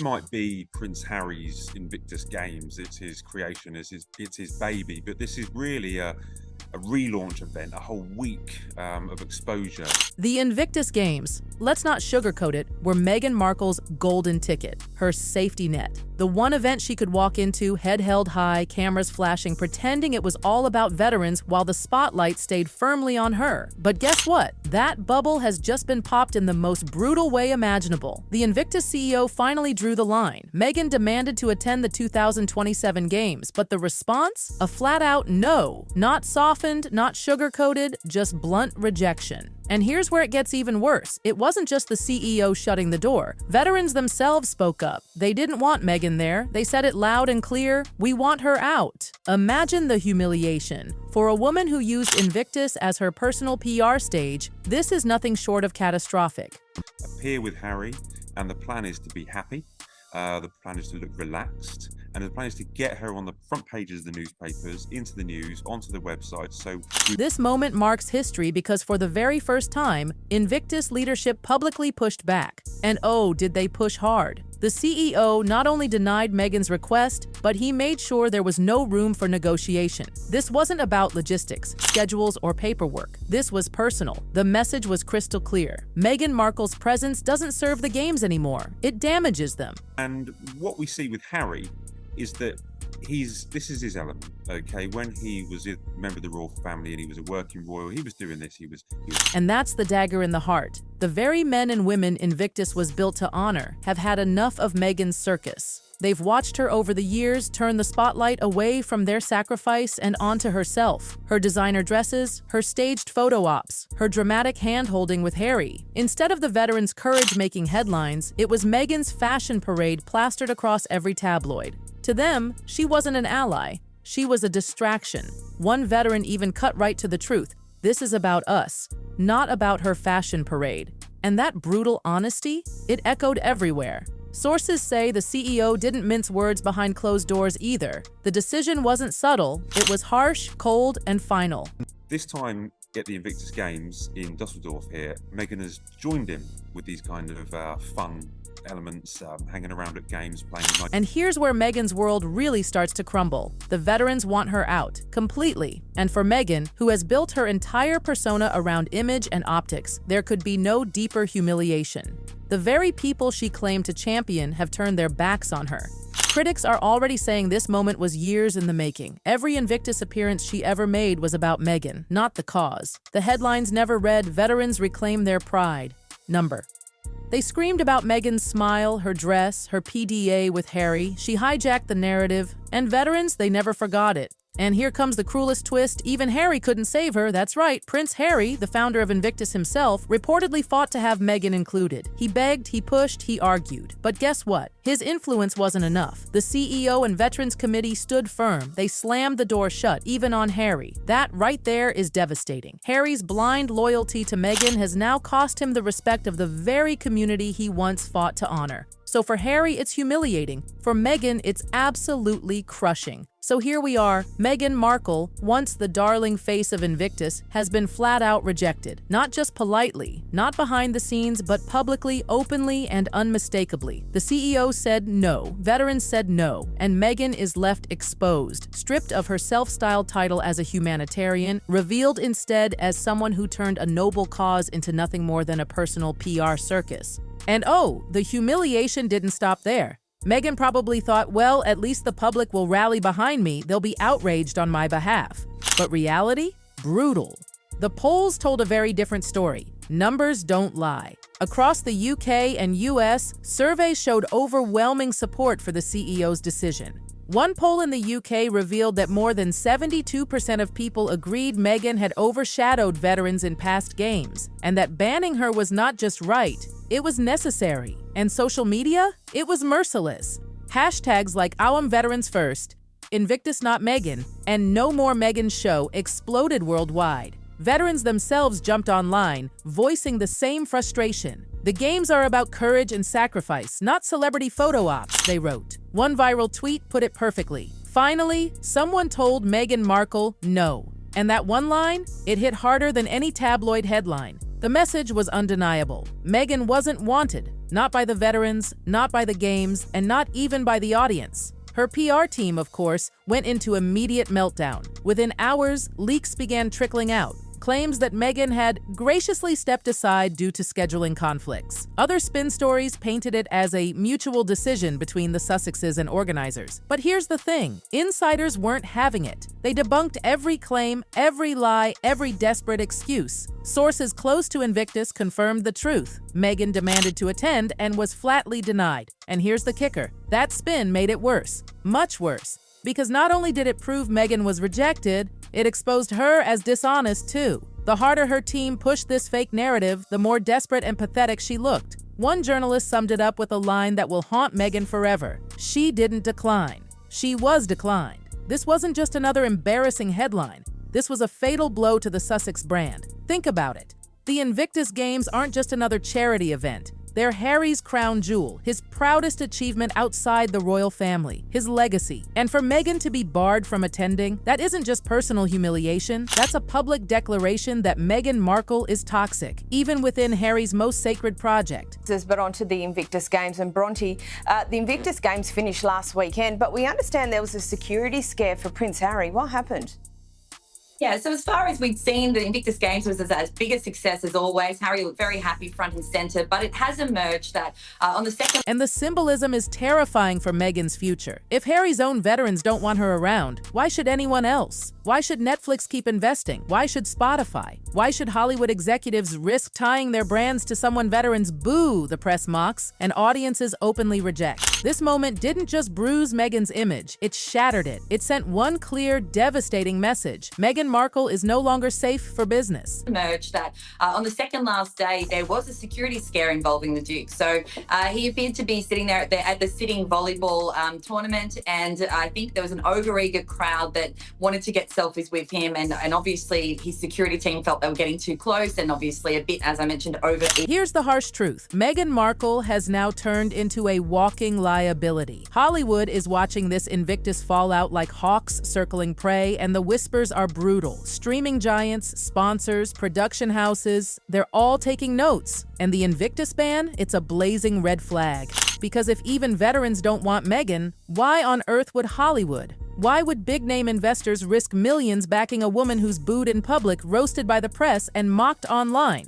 might be Prince Harry's Invictus Games. It's his creation, it's his baby, but this is really a relaunch event, a whole week of exposure. The Invictus Games, let's not sugarcoat it, were Meghan Markle's golden ticket, her safety net. The one event she could walk into, head held high, cameras flashing, pretending it was all about veterans while the spotlight stayed firmly on her. But guess what? That bubble has just been popped in the most brutal way imaginable. The Invictus CEO finally drew the line. Meghan demanded to attend the 2027 Games, but the response? A flat-out no. Not softened, not sugar-coated, just blunt rejection. And here's where it gets even worse. It wasn't just the CEO shutting the door. Veterans themselves spoke up. They didn't want Meghan there. They said it loud and clear, "We want her out." Imagine the humiliation. For a woman who used Invictus as her personal PR stage, this is nothing short of catastrophic. Appear with Harry, and the plan is to be happy. The plan is to look relaxed, and the plan is to get her on the front pages of the newspapers, into the news, onto the website. This moment marks history because for the very first time, Invictus leadership publicly pushed back. And oh, did they push hard. The CEO not only denied Meghan's request, but he made sure there was no room for negotiation. This wasn't about logistics, schedules, or paperwork. This was personal. The message was crystal clear. Meghan Markle's presence doesn't serve the games anymore. It damages them. And what we see with Harry is that this is his element, okay? When he was a member of the royal family and he was a working royal, he was doing this, he was... And that's the dagger in the heart. The very men and women Invictus was built to honor have had enough of Meghan's circus. They've watched her over the years turn the spotlight away from their sacrifice and onto herself. Her designer dresses, her staged photo ops, her dramatic hand-holding with Harry. Instead of the veterans' courage making headlines, it was Meghan's fashion parade plastered across every tabloid. To them, she wasn't an ally. She was a distraction. One veteran even cut right to the truth. This is about us, not about her fashion parade. And that brutal honesty, it echoed everywhere. Sources say the CEO didn't mince words behind closed doors either. The decision wasn't subtle, it was harsh, cold, and final. This time at the Invictus Games in Dusseldorf here, Meghan has joined him with these kind of fun elements, hanging around at games, playing. And here's where Meghan's world really starts to crumble. The veterans want her out, completely. And for Meghan, who has built her entire persona around image and optics, there could be no deeper humiliation. The very people she claimed to champion have turned their backs on her. Critics are already saying this moment was years in the making. Every Invictus appearance she ever made was about Meghan, not the cause. The headlines never read, "Veterans reclaim their pride." Number. They screamed about Meghan's smile, her dress, her PDA with Harry. She hijacked the narrative. And veterans, they never forgot it. And here comes the cruelest twist. Even Harry couldn't save her. That's right. Prince Harry, the founder of Invictus himself, reportedly fought to have Meghan included. He begged, he pushed, he argued. But guess what? His influence wasn't enough. The CEO and Veterans Committee stood firm. They slammed the door shut, even on Harry. That right there is devastating. Harry's blind loyalty to Meghan has now cost him the respect of the very community he once fought to honor. So for Harry, it's humiliating. For Meghan, it's absolutely crushing. So here we are, Meghan Markle, once the darling face of Invictus, has been flat out rejected. Not just politely, not behind the scenes, but publicly, openly, and unmistakably. The CEO said no, veterans said no, and Meghan is left exposed, stripped of her self-styled title as a humanitarian, revealed instead as someone who turned a noble cause into nothing more than a personal PR circus. And oh, the humiliation didn't stop there. Meghan probably thought, well, at least the public will rally behind me, they'll be outraged on my behalf. But reality? Brutal. The polls told a very different story. Numbers don't lie. Across the UK and US, surveys showed overwhelming support for the CEO's decision. One poll in the UK revealed that more than 72% of people agreed Meghan had overshadowed veterans in past games, and that banning her was not just right, it was necessary. And social media? It was merciless. Hashtags like "I'm Veterans First," "Invictus Not Meghan," and "No More Meghan Show" exploded worldwide. Veterans themselves jumped online, voicing the same frustration. The games are about courage and sacrifice, not celebrity photo ops, they wrote. One viral tweet put it perfectly. Finally, someone told Meghan Markle no. And that one line, it hit harder than any tabloid headline. The message was undeniable. Meghan wasn't wanted, not by the veterans, not by the games, and not even by the audience. Her PR team, of course, went into immediate meltdown. Within hours, leaks began trickling out. Claims that Meghan had graciously stepped aside due to scheduling conflicts. Other spin stories painted it as a mutual decision between the Sussexes and organizers. But here's the thing, insiders weren't having it. They debunked every claim, every lie, every desperate excuse. Sources close to Invictus confirmed the truth. Meghan demanded to attend and was flatly denied. And here's the kicker, that spin made it worse, much worse. Because not only did it prove Meghan was rejected, it exposed her as dishonest too. The harder her team pushed this fake narrative, the more desperate and pathetic she looked. One journalist summed it up with a line that will haunt Meghan forever. She didn't decline. She was declined. This wasn't just another embarrassing headline. This was a fatal blow to the Sussex brand. Think about it. The Invictus Games aren't just another charity event. They're Harry's crown jewel, his proudest achievement outside the royal family, his legacy. And for Meghan to be barred from attending, that isn't just personal humiliation, that's a public declaration that Meghan Markle is toxic, even within Harry's most sacred project. But on to the Invictus Games, and Bronte, the Invictus Games finished last weekend, but we understand there was a security scare for Prince Harry. What happened? Yeah, so as far as we'd seen, the Invictus Games was as big a success as always. Harry looked very happy front and centre, but it has emerged that on the second... And the symbolism is terrifying for Meghan's future. If Harry's own veterans don't want her around, why should anyone else? Why should Netflix keep investing? Why should Spotify? Why should Hollywood executives risk tying their brands to someone veterans boo, the press mocks, and audiences openly reject? This moment didn't just bruise Meghan's image, it shattered it. It sent one clear, devastating message. Meghan Markle is no longer safe for business. Emerged that on the second last day, there was a security scare involving the Duke. So he appeared to be sitting there at the sitting volleyball tournament, and I think there was an overeager crowd that wanted to get selfies with him, and obviously his security team felt they were getting too close, and obviously a bit, as I mentioned, over. Here's the harsh truth. Meghan Markle has now turned into a walking liability. Hollywood is watching this Invictus fallout like hawks circling prey, and the whispers are brutal. Streaming giants, sponsors, production houses, they're all taking notes. And the Invictus ban, it's a blazing red flag. Because if even veterans don't want Meghan, why on earth would Hollywood? Why would big-name investors risk millions backing a woman who's booed in public, roasted by the press, and mocked online?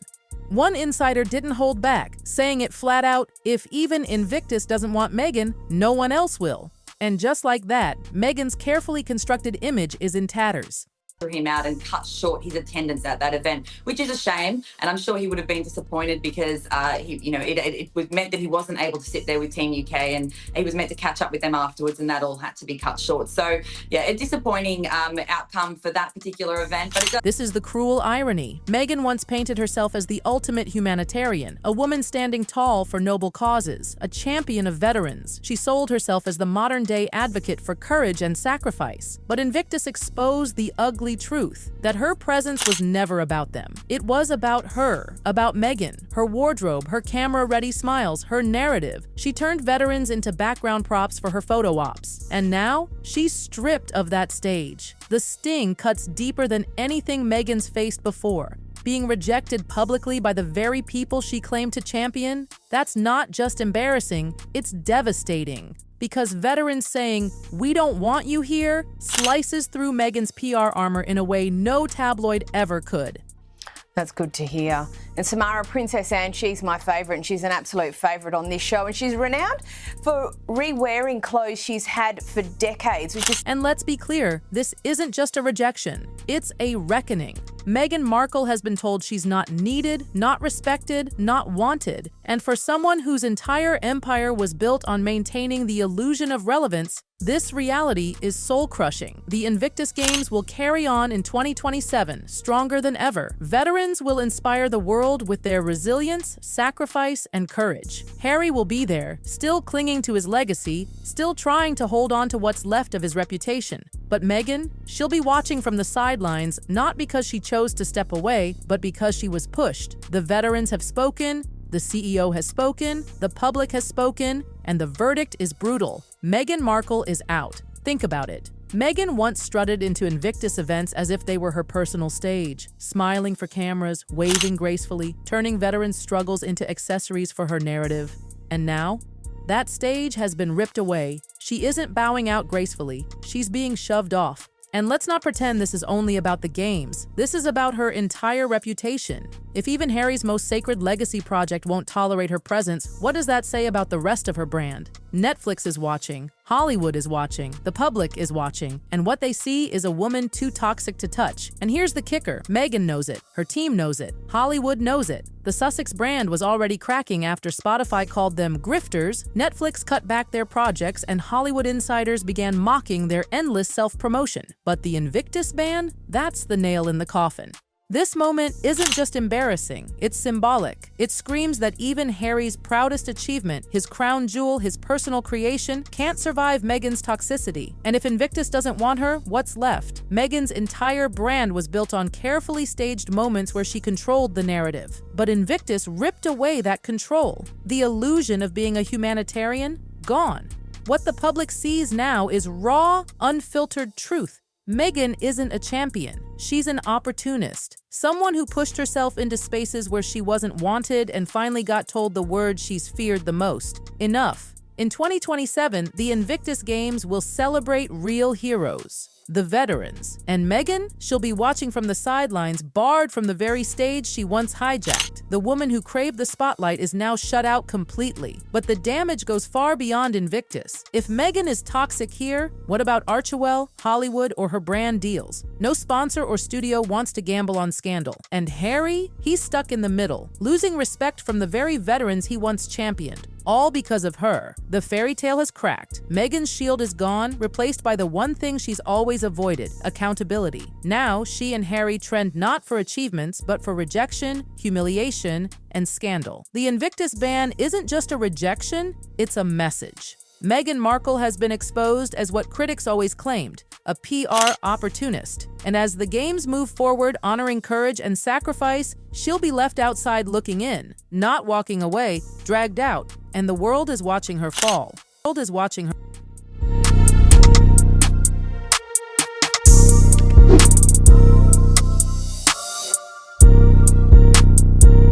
One insider didn't hold back, saying it flat out, if even Invictus doesn't want Meghan, no one else will. And just like that, Meghan's carefully constructed image is in tatters. Him out and cut short his attendance at that event, which is a shame, and I'm sure he would have been disappointed because it was meant that he wasn't able to sit there with Team UK, and he was meant to catch up with them afterwards, and that all had to be cut short. So yeah, a disappointing outcome for that particular event. But this is the cruel irony. Meghan once painted herself as the ultimate humanitarian, a woman standing tall for noble causes, a champion of veterans. She sold herself as the modern-day advocate for courage and sacrifice. But Invictus exposed the ugly truth, that her presence was never about them. It was about her, about Meghan, her wardrobe, her camera-ready smiles, her narrative. She turned veterans into background props for her photo ops. And now, she's stripped of that stage. The sting cuts deeper than anything Meghan's faced before. Being rejected publicly by the very people she claimed to champion, that's not just embarrassing, it's devastating. Because veterans saying, "We don't want you here," slices through Meghan's PR armor in a way no tabloid ever could. That's good to hear. And Samara, Princess Anne, she's my favourite, and she's an absolute favourite on this show. And she's renowned for re-wearing clothes she's had for decades. And let's be clear, this isn't just a rejection, it's a reckoning. Meghan Markle has been told she's not needed, not respected, not wanted. And for someone whose entire empire was built on maintaining the illusion of relevance, this reality is soul-crushing. The Invictus Games will carry on in 2027, stronger than ever. Veterans will inspire the world with their resilience, sacrifice, and courage. Harry will be there, still clinging to his legacy, still trying to hold on to what's left of his reputation. But Meghan, she'll be watching from the sidelines, not because she chose to step away, but because she was pushed. The veterans have spoken, the CEO has spoken, the public has spoken, and the verdict is brutal. Meghan Markle is out. Think about it. Meghan once strutted into Invictus events as if they were her personal stage, smiling for cameras, waving gracefully, turning veterans' struggles into accessories for her narrative. And now, that stage has been ripped away. She isn't bowing out gracefully, she's being shoved off. And let's not pretend this is only about the games. This is about her entire reputation. If even Harry's most sacred legacy project won't tolerate her presence, what does that say about the rest of her brand? Netflix is watching, Hollywood is watching, the public is watching, and what they see is a woman too toxic to touch. And here's the kicker, Meghan knows it, her team knows it, Hollywood knows it. The Sussex brand was already cracking after Spotify called them grifters, Netflix cut back their projects, and Hollywood insiders began mocking their endless self-promotion. But the Invictus ban? That's the nail in the coffin. This moment isn't just embarrassing, it's symbolic. It screams that even Harry's proudest achievement, his crown jewel, his personal creation, can't survive Meghan's toxicity. And if Invictus doesn't want her, what's left? Meghan's entire brand was built on carefully staged moments where she controlled the narrative. But Invictus ripped away that control. The illusion of being a humanitarian? Gone. What the public sees now is raw, unfiltered truth. Meghan isn't a champion. She's an opportunist. Someone who pushed herself into spaces where she wasn't wanted and finally got told the word she's feared the most. Enough. In 2027, the Invictus Games will celebrate real heroes, the veterans. And Meghan? She'll be watching from the sidelines, barred from the very stage she once hijacked. The woman who craved the spotlight is now shut out completely. But the damage goes far beyond Invictus. If Meghan is toxic here, what about Archewell, Hollywood, or her brand deals? No sponsor or studio wants to gamble on scandal. And Harry? He's stuck in the middle, losing respect from the very veterans he once championed. All because of her. The fairy tale has cracked. Meghan's shield is gone, replaced by the one thing she's always avoided, accountability. Now, she and Harry trend not for achievements, but for rejection, humiliation, and scandal. The Invictus ban isn't just a rejection, it's a message. Meghan Markle has been exposed as what critics always claimed, a PR opportunist. And as the games move forward, honoring courage and sacrifice, she'll be left outside looking in, not walking away, dragged out. And the world is watching her fall. The world is watching her.